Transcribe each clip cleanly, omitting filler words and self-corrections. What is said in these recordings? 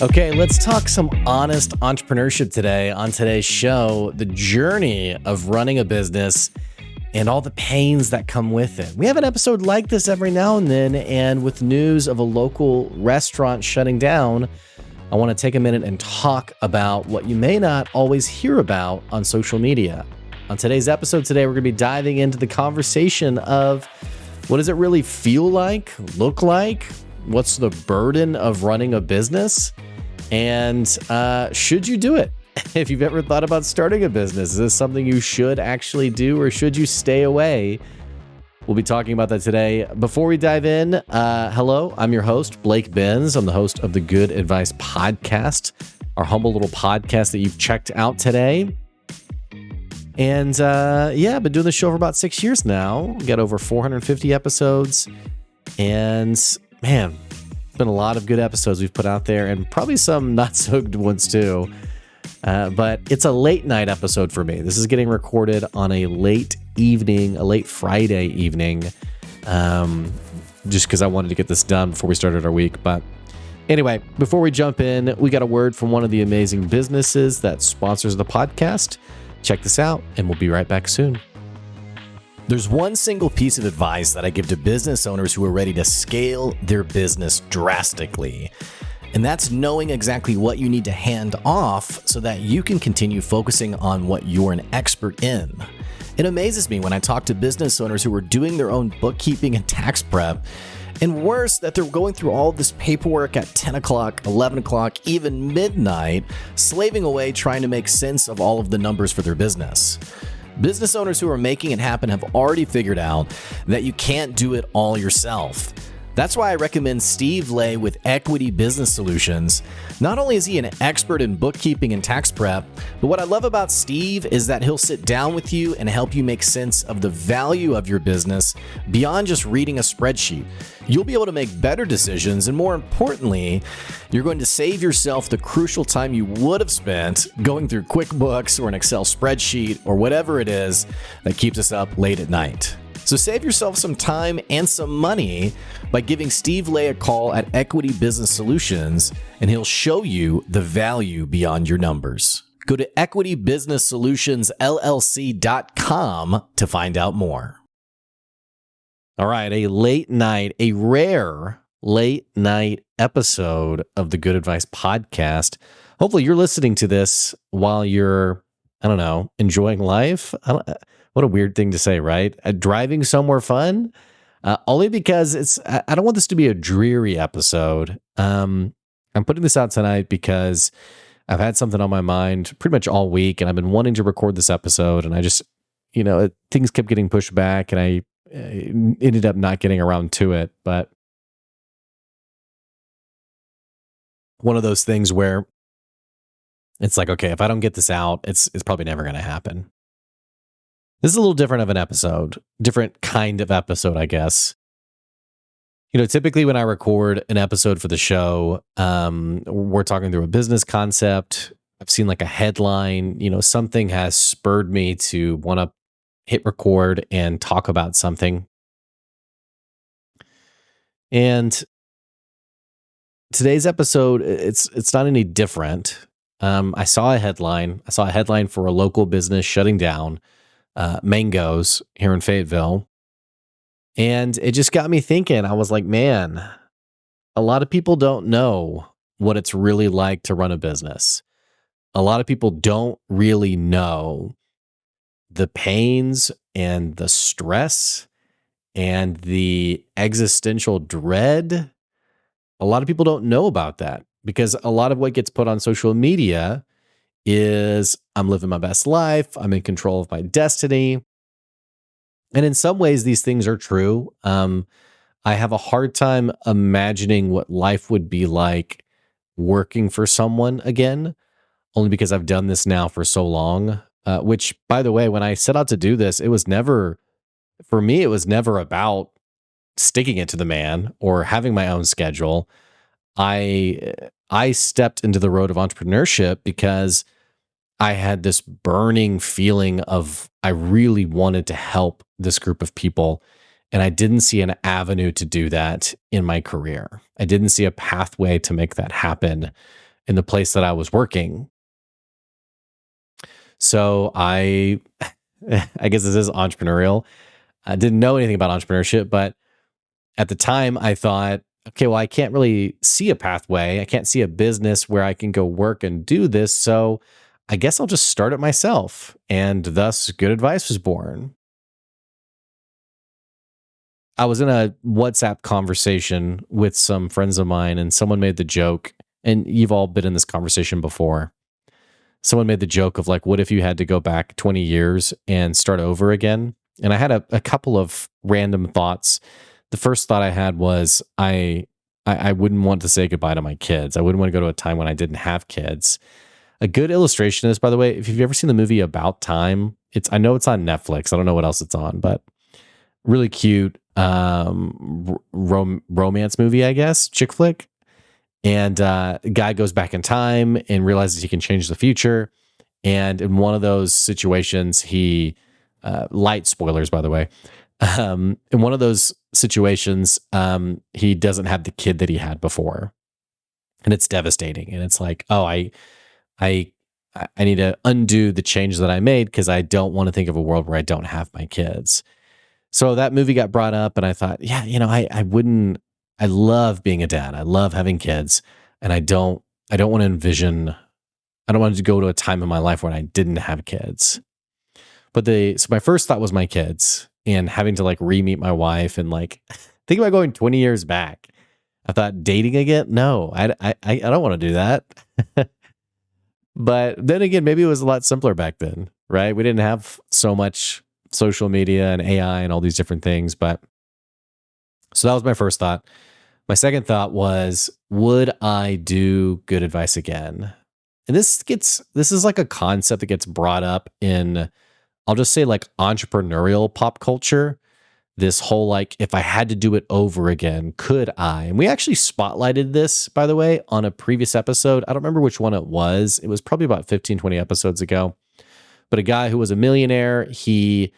Okay, let's talk some honest entrepreneurship today. On today's show, the journey of running a business and all the pains that come with it. We have an episode like this every now and then, and with news of a local restaurant shutting down, I want to take a minute and talk about what you may not always hear about on social media. On today's episode today, we're going to be diving into the conversation of what does it really feel like, look like, what's the burden of running a business, and should you do it? If you've ever thought about starting a business, is this something you should actually do, or should you stay away? We'll be talking about that today. Before we dive in, hello, I'm your host, Blake Benz. I'm the host of the Good Advice Podcast, our humble little podcast that you've checked out today. And I've been doing this show for about 6 years now. We got over 450 episodes. And man, it's been a lot of good episodes we've put out there, and probably some not so good ones too. But it's a late night episode for me. This is getting recorded on a late Friday evening, just because I wanted to get this done before we started our week. But anyway, before we jump in, we got a word from one of the amazing businesses that sponsors the podcast. Check this out, and we'll be right back soon. There's one single piece of advice that I give to business owners who are ready to scale their business drastically. And that's knowing exactly what you need to hand off so that you can continue focusing on what you're an expert in. It amazes me when I talk to business owners who are doing their own bookkeeping and tax prep, and worse, that they're going through all this paperwork at 10 o'clock, 11 o'clock, even midnight, slaving away trying to make sense of all of the numbers for their business. Business owners who are making it happen have already figured out that you can't do it all yourself. That's why I recommend Steve Lay with Equity Business Solutions. Not only is he an expert in bookkeeping and tax prep, but what I love about Steve is that he'll sit down with you and help you make sense of the value of your business beyond just reading a spreadsheet. You'll be able to make better decisions, and more importantly, you're going to save yourself the crucial time you would have spent going through QuickBooks or an Excel spreadsheet or whatever it is that keeps us up late at night. So save yourself some time and some money by giving Steve Lay a call at Equity Business Solutions, and he'll show you the value beyond your numbers. Go to equitybusinesssolutionsllc.com to find out more. All right, a rare late night episode of the Good Advice Podcast. Hopefully you're listening to this while you're, enjoying life. What a weird thing to say, right? Driving somewhere fun? Only because I don't want this to be a dreary episode. I'm putting this out tonight because I've had something on my mind pretty much all week, and I've been wanting to record this episode, and I just, things kept getting pushed back, and I ended up not getting around to it. But one of those things where it's like, okay, if I don't get this out, it's probably never going to happen. This is a little different of an episode, different kind of episode, I guess. Typically when I record an episode for the show, we're talking through a business concept. I've seen like a headline, something has spurred me to want to hit record and talk about something. And today's episode, it's not any different. I saw a headline for a local business shutting down. Mangoes here in Fayetteville. And it just got me thinking. I was like, man, a lot of people don't know what it's really like to run a business. A lot of people don't really know the pains and the stress and the existential dread. A lot of people don't know about that because a lot of what gets put on social media is I'm living my best life. I'm in control of my destiny. And in some ways, these things are true. I have a hard time imagining what life would be like working for someone again, only because I've done this now for so long, which, by the way, when I set out to do this, it was never about sticking it to the man or having my own schedule. I stepped into the road of entrepreneurship because I had this burning feeling of I really wanted to help this group of people, and I didn't see an avenue to do that in my career. I didn't see a pathway to make that happen in the place that I was working. So I guess this is entrepreneurial. I didn't know anything about entrepreneurship, but at the time I thought, okay, well, I can't really see a pathway. I can't see a business where I can go work and do this. So I guess I'll just start it myself. And thus, Good Advice was born. I was in a WhatsApp conversation with some friends of mine, and someone made the joke, and you've all been in this conversation before. Someone made the joke of like, what if you had to go back 20 years and start over again? And I had a couple of random thoughts. The first thought I had was I wouldn't want to say goodbye to my kids. I wouldn't want to go to a time when I didn't have kids. A good illustration of this, by the way, if you've ever seen the movie About Time, I know it's on Netflix. I don't know what else it's on, but really cute romance movie, I guess, chick flick. And a guy goes back in time and realizes he can change the future. And in one of those situations, light spoilers, by the way. In one of those situations, he doesn't have the kid that he had before, and it's devastating. And it's like, oh, I need to undo the change that I made because I don't want to think of a world where I don't have my kids. So that movie got brought up, and I thought, yeah, I wouldn't. I love being a dad. I love having kids, and I don't want to envision. I don't want to go to a time in my life when I didn't have kids. But so my first thought was my kids and having to like re-meet my wife and like think about going 20 years back. I thought dating again? No, I don't want to do that. But then again, maybe it was a lot simpler back then, right? We didn't have so much social media and AI and all these different things. But so that was my first thought. My second thought was, would I do Good Advice again? And this is like a concept that gets brought up in, I'll just say like entrepreneurial pop culture. This whole like, if I had to do it over again, could I? And we actually spotlighted this, by the way, on a previous episode. I don't remember which one it was. It was probably about 15, 20 episodes ago. But a guy who was a millionaire, he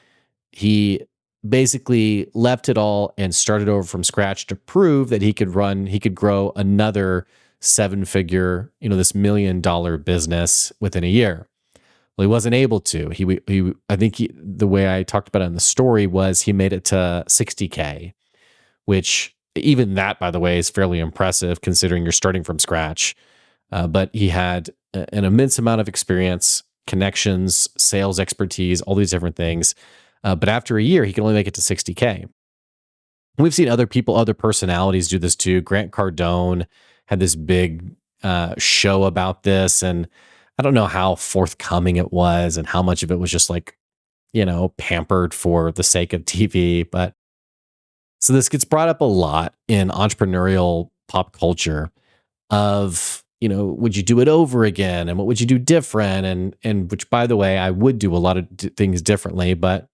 basically left it all and started over from scratch to prove that he could grow another 7-figure, this $1 million business within a year. Well, he wasn't able to. I think the way I talked about it in the story was he made it to 60K, which even that, by the way, is fairly impressive considering you're starting from scratch. But he had an immense amount of experience, connections, sales expertise, all these different things. But after a year, he can only make it to 60K. We've seen other people, other personalities do this too. Grant Cardone had this big show about this, and I don't know how forthcoming it was and how much of it was just like, pampered for the sake of TV. But so this gets brought up a lot in entrepreneurial pop culture of, would you do it over again? And what would you do different? And which, by the way, I would do a lot of things differently. But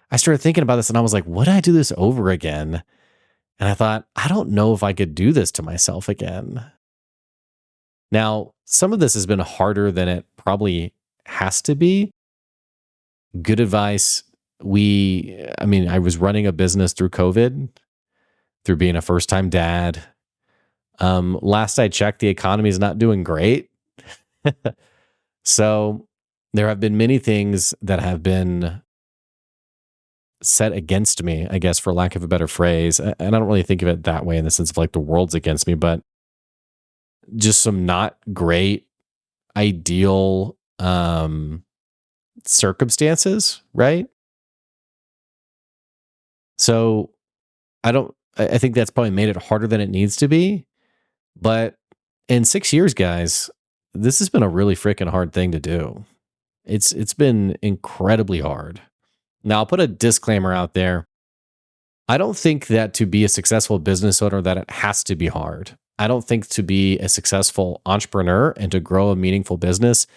I started thinking about this and I was like, would I do this over again? And I thought, I don't know if I could do this to myself again. Now, some of this has been harder than it probably has to be. Good Advice. I was running a business through COVID, through being a first-time dad. Last I checked, the economy is not doing great. So there have been many things that have been set against me, I guess, for lack of a better phrase. And I don't really think of it that way in the sense of like the world's against me, but just some not great, ideal circumstances, right? So I think that's probably made it harder than it needs to be. But in 6 years, guys, this has been a really freaking hard thing to do. It's been incredibly hard. Now, I'll put a disclaimer out there. I don't think that to be a successful business owner that it has to be hard. I don't think to be a successful entrepreneur and to grow a meaningful business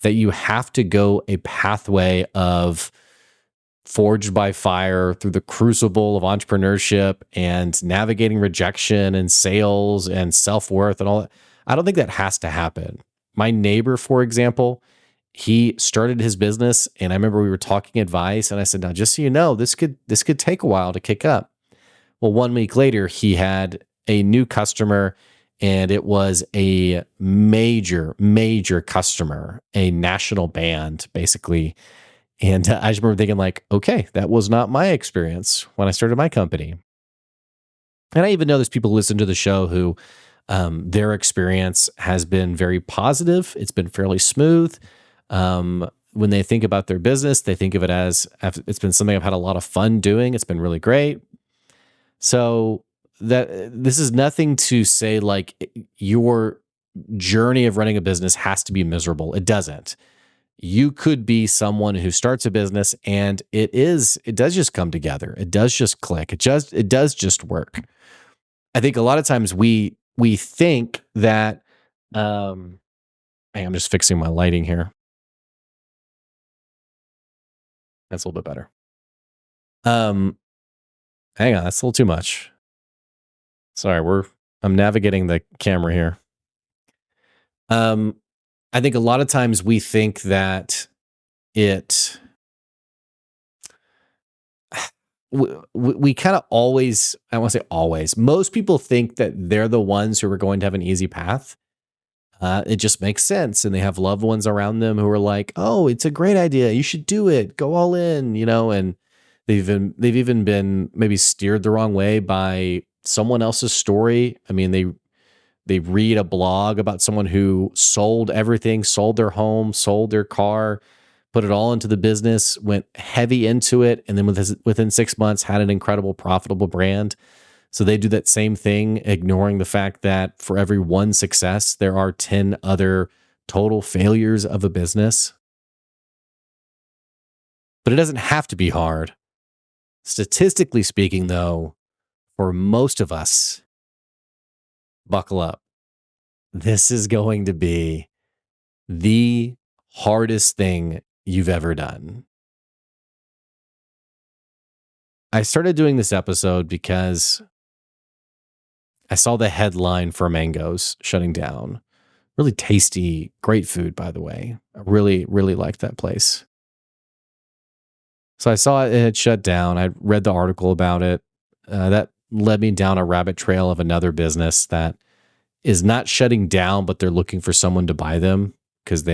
that you have to go a pathway of forged by fire through the crucible of entrepreneurship and navigating rejection and sales and self-worth and all that. I don't think that has to happen. My neighbor, for example, he started his business and I remember we were talking advice and I said, now, just so you know, this could take a while to kick up. Well, 1 week later, he had a new customer and it was a major, major customer, a national band, basically. And I just remember thinking, like, okay, that was not my experience when I started my company. And I even know there's people who listen to the show who their experience has been very positive. It's been fairly smooth. When they think about their business, they think of it as it's been something I've had a lot of fun doing. It's been really great. So that this is nothing to say like your journey of running a business has to be miserable. It doesn't. You could be someone who starts a business and it does just come together. It does just click. It does just work. I think a lot of times we think that hey, I'm just fixing my lighting here. That's a little bit better. Um hang on, that's a little too much. Sorry, I'm navigating the camera here. Um I think a lot of times we think that it we kind of always, I want to say always, most people think that they're the ones who are going to have an easy path. It just makes sense. And they have loved ones around them who are like, oh, it's a great idea. You should do it. Go all in, and they've even been maybe steered the wrong way by someone else's story. I mean, they read a blog about someone who sold everything, sold their home, sold their car, put it all into the business, went heavy into it, and then within 6 months had an incredible, profitable brand. So they do that same thing, ignoring the fact that for every one success, there are 10 other total failures of a business. But it doesn't have to be hard. Statistically speaking, though, for most of us, buckle up. This is going to be the hardest thing you've ever done. I started doing this episode because I saw the headline for Mangoes shutting down. Really tasty, great food, by the way. I really, really liked that place. So I saw it had shut down. I read the article about it. That led me down a rabbit trail of another business that is not shutting down, but they're looking for someone to buy them because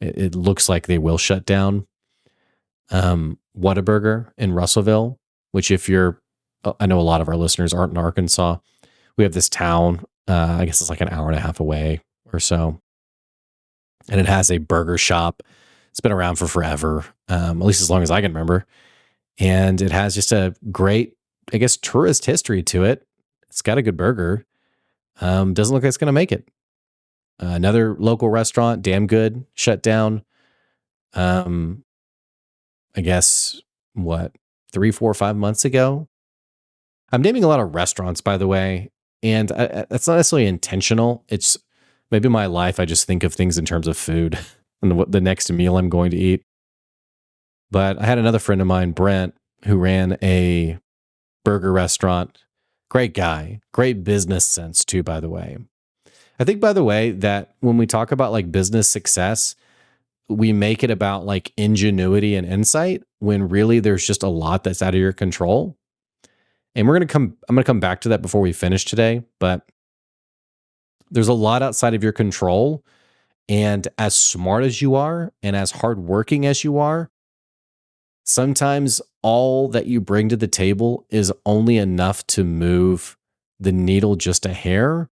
it looks like they will shut down. Whataburger in Russellville, which I know a lot of our listeners aren't in Arkansas. We have this town, I guess it's like an hour and a half away or so. And it has a burger shop. It's been around for forever, at least as long as I can remember. And it has just a great, I guess, tourist history to it. It's got a good burger. Doesn't look like it's going to make it. Another local restaurant, damn good, shut down. I guess, 3, 4, 5 months ago? I'm naming a lot of restaurants, by the way, and that's not necessarily intentional. It's maybe in my life, I just think of things in terms of food and the next meal I'm going to eat. But I had another friend of mine, Brent, who ran a burger restaurant. Great guy, great business sense too, by the way. I think, by the way, that when we talk about like business success, we make it about like ingenuity and insight when really there's just a lot that's out of your control. And I'm going to come back to that before we finish today, but there's a lot outside of your control. And as smart as you are and as hardworking as you are, sometimes all that you bring to the table is only enough to move the needle just a hair.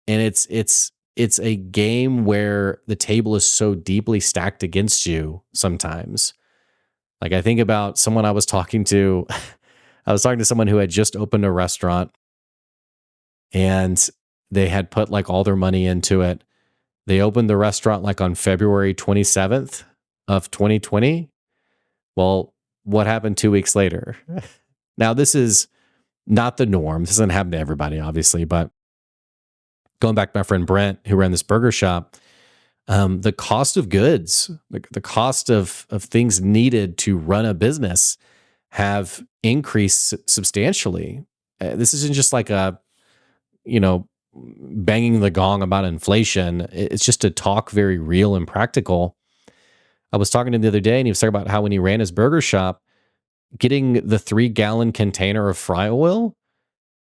And it's a game where the table is so deeply stacked against you sometimes. Like I think about someone I was talking to. I was talking to someone who had just opened a restaurant and they had put like all their money into it. They opened the restaurant like on February 27th of 2020. Well, what happened 2 weeks later? Now, this is not the norm. This doesn't happen to everybody, obviously, but going back to my friend Brent, who ran this burger shop, the cost of goods, the cost of things needed to run a business have increased substantially. This isn't just like banging the gong about inflation. It's just to talk very real and practical. I was talking to him the other day and he was talking about how when he ran his burger shop, getting the 3-gallon container of fry oil,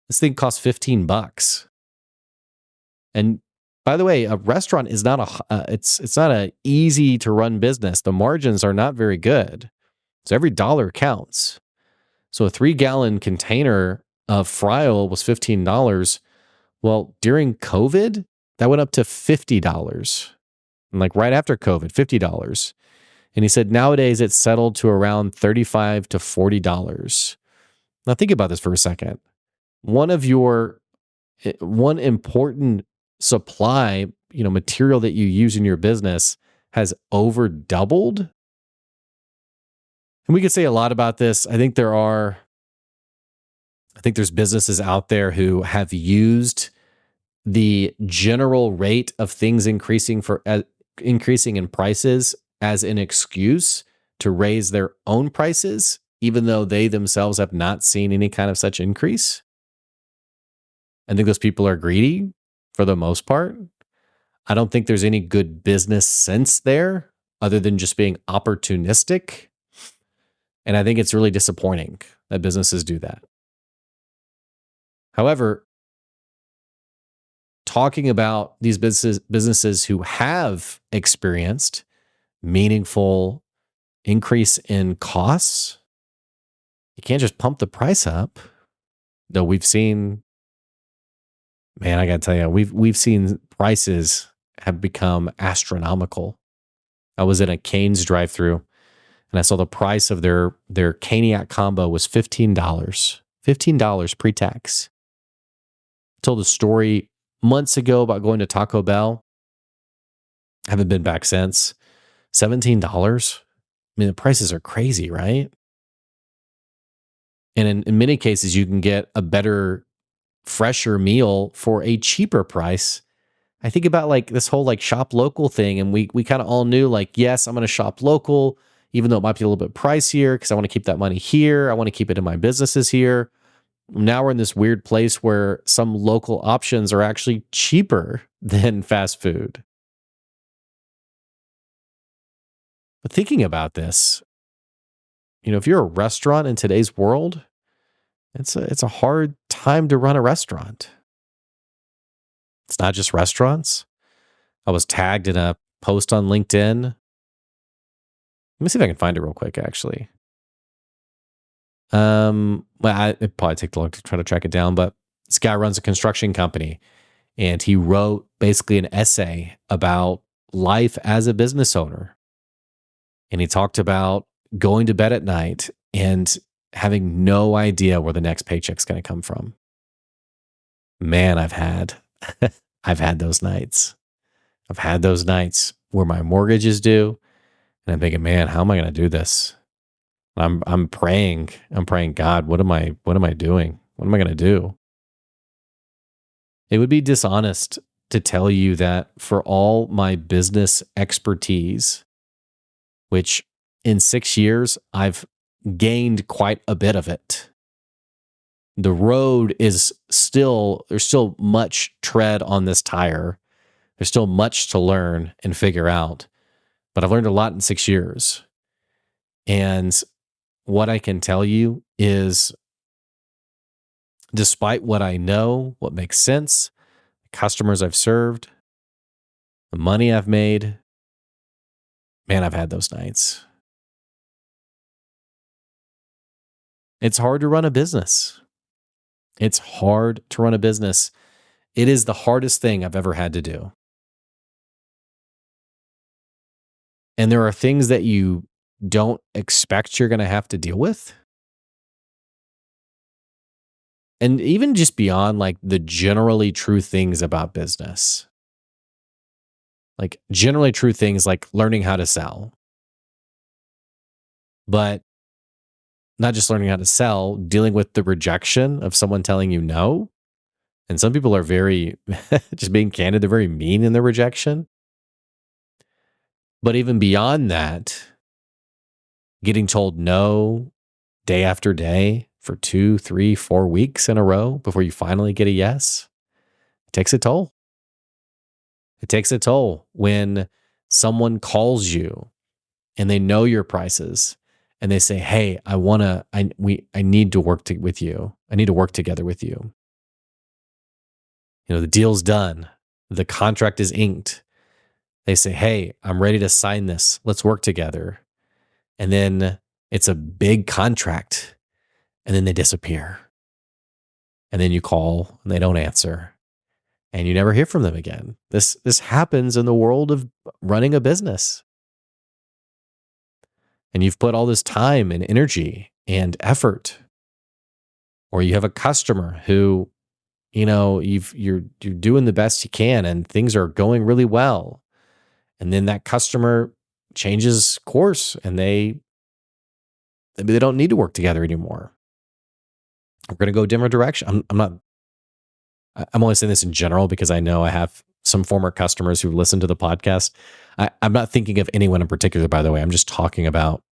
this thing cost $15. And by the way, a restaurant is not it's not a easy to run business. The margins are not very good. So every dollar counts. So a 3-gallon container of fry oil was $15. Well, during COVID, that went up to $50. And like right after COVID, $50. And he said nowadays it's settled to around $35 to $40. Now think about this for a second. One important supply, material that you use in your business has over doubled. And we could say a lot about this. I think there's businesses out there who have used the general rate of things increasing in prices as an excuse to raise their own prices, even though they themselves have not seen any kind of such increase. I think those people are greedy for the most part. I don't think there's any good business sense there other than just being opportunistic. And I think it's really disappointing that businesses do that. However, talking about these businesses who have experienced meaningful increase in costs, you can't just pump the price up. Though we've seen, man, I got to tell you, we've seen prices have become astronomical. I was in a Cane's drive-thru and I saw the price of their Caniac combo was $15. $15 pre-tax. I told a story months ago about going to Taco Bell. Haven't been back since. $17. I mean, the prices are crazy, right? And in many cases, you can get a better, fresher meal for a cheaper price. I think about like this whole like shop local thing, and we kind of all knew like, yes, I'm going to shop local, even though it might be a little bit pricier because I want to keep that money here. I want to keep it in my businesses here. Now we're in this weird place where some local options are actually cheaper than fast food. But thinking about this, if you're a restaurant in today's world, it's a hard time to run a restaurant. It's not just restaurants. I was tagged in a post on LinkedIn. Let me see if I can find it real quick, actually. It'd probably take too long to try to track it down, but this guy runs a construction company and he wrote basically an essay about life as a business owner. And he talked about going to bed at night and having no idea where the next paycheck's going to come from. Man, I've had those nights. I've had those nights where my mortgage is due and I'm thinking, man, how am I going to do this? I'm praying, God, what am I doing? What am I going to do? It would be dishonest to tell you that for all my business expertise, which in 6 years, I've gained quite a bit of it. The road there's still much tread on this tire. There's still much to learn and figure out, but I've learned a lot in 6 years. And what I can tell you is, despite what I know, what makes sense, the customers I've served, the money I've made, man, I've had those nights. It's hard to run a business. It's hard to run a business. It is the hardest thing I've ever had to do. And there are things that you don't expect you're going to have to deal with. And even just beyond like the generally true things about business. Like generally true things like learning how to sell. But not just learning how to sell, dealing with the rejection of someone telling you no. And some people are very, just being candid, they're very mean in their rejection. But even beyond that, getting told no day after day for 2, 3, 4 weeks in a row before you finally get a yes, it takes a toll. It takes a toll when someone calls you and they know your prices and they say, "Hey, I need to work with you. I need to work together with you. The deal's done. The contract is inked. They say, hey, I'm ready to sign this. Let's work together. And then it's a big contract. And then they disappear. And then you call and they don't answer. And you never hear from them again. This happens in the world of running a business. And you've put all this time and energy and effort. Or you have a customer who, you're doing the best you can and things are going really well. And then that customer changes course and maybe they don't need to work together anymore. We're going to go a different direction. I'm only saying this in general because I know I have some former customers who listen to the podcast. I'm not thinking of anyone in particular, by the way. I'm just talking about,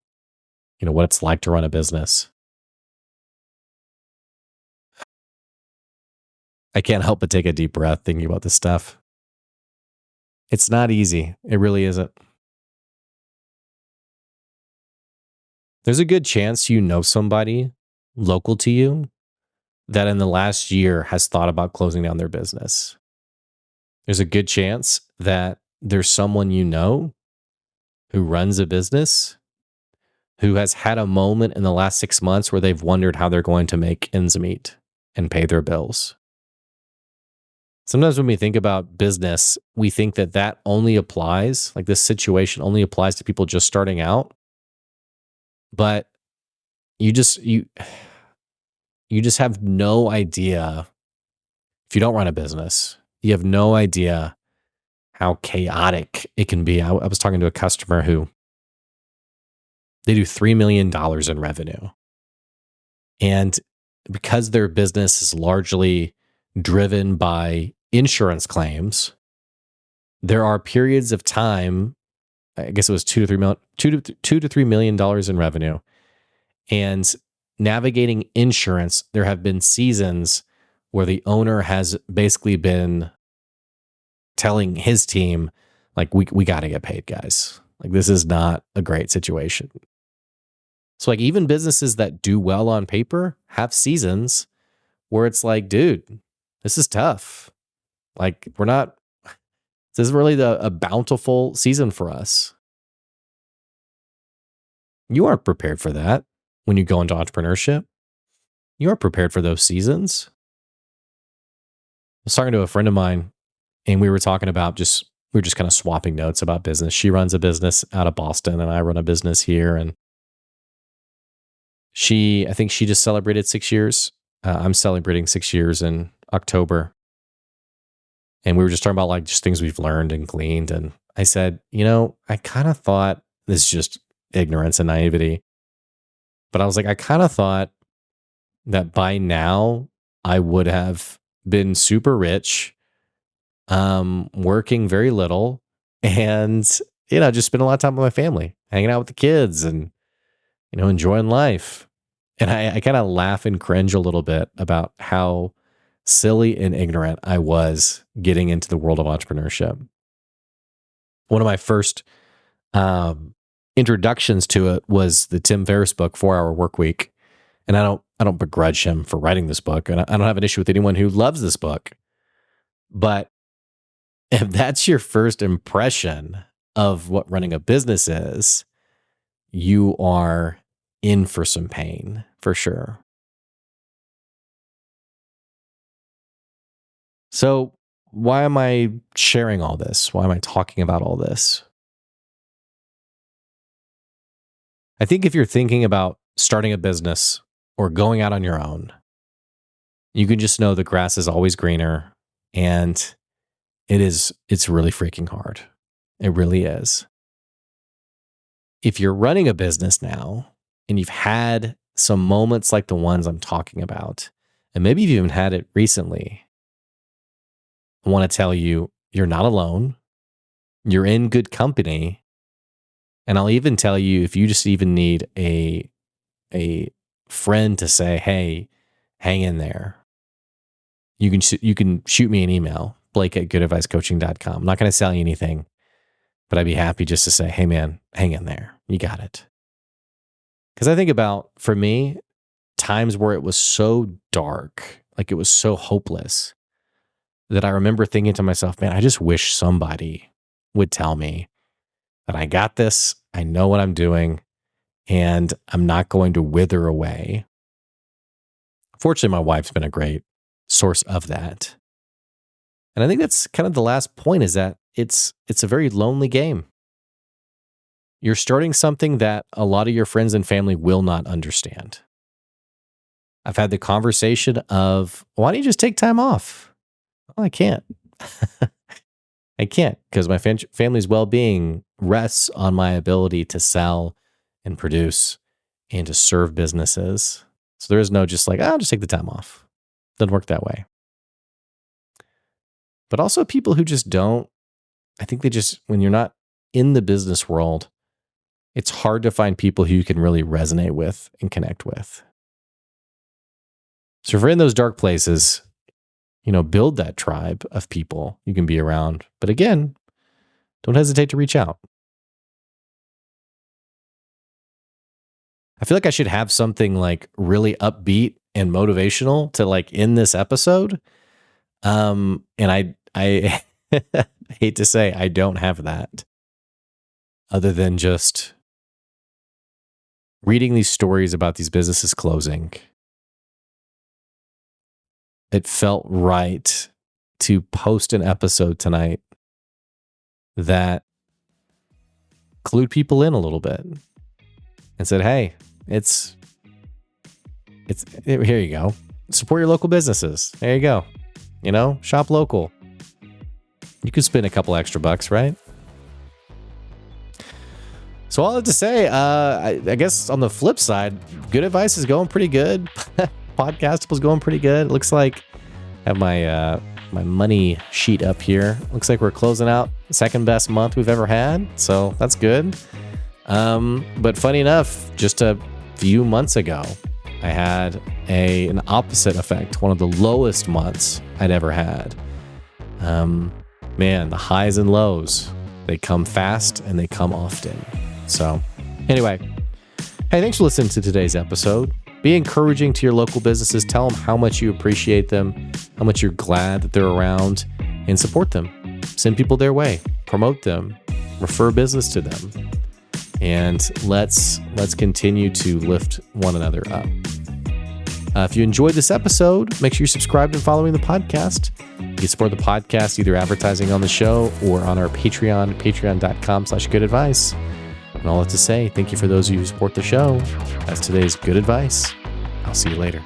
what it's like to run a business. I can't help but take a deep breath thinking about this stuff. It's not easy. It really isn't. There's a good chance you know somebody local to you that in the last year has thought about closing down their business. There's a good chance that there's someone you know who runs a business who has had a moment in the last 6 months where they've wondered how they're going to make ends meet and pay their bills. Sometimes when we think about business, we think that only applies, like this situation only applies to people just starting out. But you just have no idea. If you don't run a business, you have no idea how chaotic it can be. I was talking to a customer who they do $3 million in revenue. And because their business is largely driven by insurance claims, there are periods of time, I guess it was $2 to $3 million in revenue. And navigating insurance, there have been seasons where the owner has basically been telling his team, like, we got to get paid, guys. Like, this is not a great situation. So, like, even businesses that do well on paper have seasons where it's like, dude, this is tough. Like, this isn't really a bountiful season for us. You aren't prepared for that when you go into entrepreneurship. You aren't prepared for those seasons. I was talking to a friend of mine and we were talking about we were just kind of swapping notes about business. She runs a business out of Boston and I run a business here. And I think she just celebrated 6 years. I'm celebrating 6 years in October. And we were just talking about like just things we've learned and gleaned. And I said, I kind of thought this is just ignorance and naivety. But I was like, I kind of thought that by now I would have been super rich, working very little, and just spend a lot of time with my family, hanging out with the kids, and enjoying life. And I kind of laugh and cringe a little bit about how silly and ignorant I was getting into the world of entrepreneurship. One of my first introductions to it was the Tim Ferriss book, 4-Hour Workweek. And I don't begrudge him for writing this book. And I don't have an issue with anyone who loves this book. But if that's your first impression of what running a business is, you are in for some pain, for sure. So why am I sharing all this? Why am I talking about all this? I think if you're thinking about starting a business or going out on your own, you can just know the grass is always greener, and it's really freaking hard. It really is. If you're running a business now and you've had some moments like the ones I'm talking about, and maybe you've even had it recently, I want to tell you, you're not alone. You're in good company. And I'll even tell you, if you just even need a friend to say, hey, hang in there, you can shoot me an email, blake@goodadvicecoaching.com. I'm not going to sell you anything, but I'd be happy just to say, hey man, hang in there. You got it. Because I think about, for me, times where it was so dark, like it was so hopeless. that I remember thinking to myself, man, I just wish somebody would tell me that I got this, I know what I'm doing, and I'm not going to wither away. Fortunately, my wife's been a great source of that. And I think that's kind of the last point, is that it's a very lonely game. You're starting something that a lot of your friends and family will not understand. I've had the conversation of, why don't you just take time off? Well, I can't. I can't, because my family's well-being rests on my ability to sell and produce and to serve businesses. So there is no just like, I'll just take the time off. Doesn't work that way. But also people who just don't, I think they just, when you're not in the business world, it's hard to find people who you can really resonate with and connect with. So if you're in those dark places, build that tribe of people you can be around. But again, don't hesitate to reach out. I feel like I should have something like really upbeat and motivational to like end this episode. And I hate to say I don't have that, other than just reading these stories about these businesses closing. It felt right to post an episode tonight that clued people in a little bit and said, hey, it's here you go. Support your local businesses. There you go. Shop local. You could spend a couple extra bucks, right? So all I have to say, I guess on the flip side, Good Advice is going pretty good. Podcastable's going pretty good. It looks like I have my money sheet up here. Looks like we're closing out the second best month we've ever had. So that's good. But funny enough, just a few months ago, I had an opposite effect. One of the lowest months I'd ever had. Man, the highs and lows, they come fast and they come often. So anyway, hey, thanks for listening to today's episode. Be encouraging to your local businesses. Tell them how much you appreciate them, how much you're glad that they're around, and support them. Send people their way, promote them, refer business to them, and let's continue to lift one another up. If you enjoyed this episode, make sure you're subscribed and following the podcast. You can support the podcast either advertising on the show or on our Patreon, patreon.com/goodadvice. And all I have to say, thank you for those of you who support the show. That's today's Good Advice. I'll see you later.